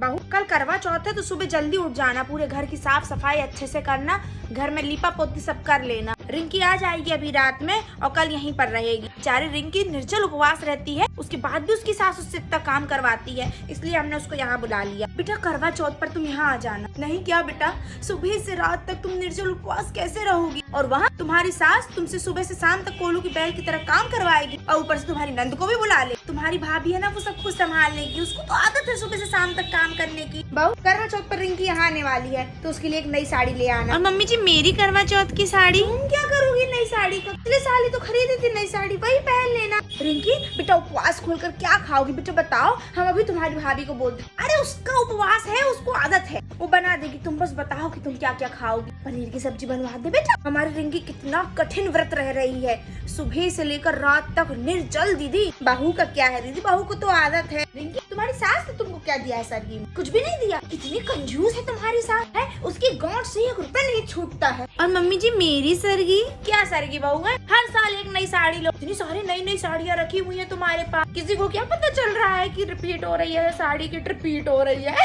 बहू कल करवा चौथ है तो सुबह जल्दी उठ जाना, पूरे घर की साफ सफाई अच्छे से करना, घर में लीपा पोती सब कर लेना। रिंकी आ जाएगी अभी रात में और कल यहीं पर रहेगी। बेचारी रिंकी निर्जल उपवास रहती है, उसके बाद भी उसकी सास उससे इतना काम करवाती है, इसलिए हमने उसको यहाँ बुला लिया। बेटा करवा चौथ पर तुम यहाँ आ जाना। नहीं क्या बेटा, सुबह से रात तक तुम निर्जल उपवास कैसे रहोगी, और वहाँ तुम्हारी सास तुमसे सुबह से शाम तक कोलू की बैल की तरह काम करवाएगी, और ऊपर से तुम्हारी नंद को भी बुला ले। तुम्हारी भाभी है ना, वो सब कुछ संभाल लेगी, उसको तो आदत है सुबह से शाम तक काम करने की। बहू करवा चौथ पर रिंकी यहाँ आने वाली है तो उसके लिए एक नई साड़ी ले आना। और मम्मी जी मेरी करवा चौथ की साड़ी तुम क्या करोगी नई साड़ी का? पिछले साल ही तो खरीदी थी नई साड़ी, वही पहन लेना। रिंकी बेटा उपवास खोलकर क्या खाओगी बेटा बताओ, हम अभी तुम्हारी भाभी को बोल दे। अरे उसका उपवास है, उसको आदत है, वो बना देगी, तुम बस बताओ कि तुम क्या क्या खाओगी। पनीर की सब्जी बनवा दे बेटा। हमारी रिंकी कितना कठिन व्रत रह रही है, सुबह से लेकर रात तक निर्जल। दीदी बहू का क्या है, दीदी बहू को तो आदत है। रिंकी तुम्हारी सास ने तुमको क्या दिया है सरगी में? कुछ भी नहीं दिया। कितनी कंजूस है तुम्हारी सास है, उसकी गांठ से 1 रुपया नहीं छूटता है। और मम्मी जी मेरी सरगी क्या सरगी बहू है, हर साल एक नई साड़ी लो। इतनी सारी नई नई साड़ियाँ रखी हुई है तुम्हारे पास, किसी को क्या पता चल रहा है कि रिपीट हो रही है साड़ी की, रिपीट हो रही है।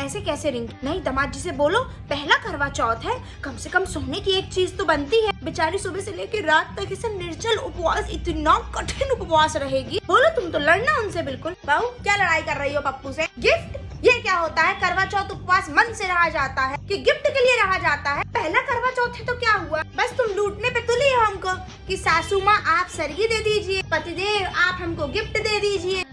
ऐसे कैसे रिंकी? नहीं दामाद जी से बोलो, पहला करवा चौथ है, कम से कम सोने की एक चीज तो बनती है। बेचारी सुबह से लेकर रात तक इसे निर्जल उपवास, इतना कठिन उपवास रहेगी। बोलो तुम तो लड़ना उनसे बिल्कुल। बहू क्या लड़ाई कर रही हो पप्पू से? गिफ्ट ये क्या होता है? करवा चौथ उपवास मन से रहा जाता है कि गिफ्ट के लिए रहा जाता है? पहला करवा चौथ है तो क्या हुआ, बस तुम लूटने पे तुली हो हमको कि सासू माँ आप सरगी दे दीजिए, पतिदेव आप हमको गिफ्ट दे दीजिए।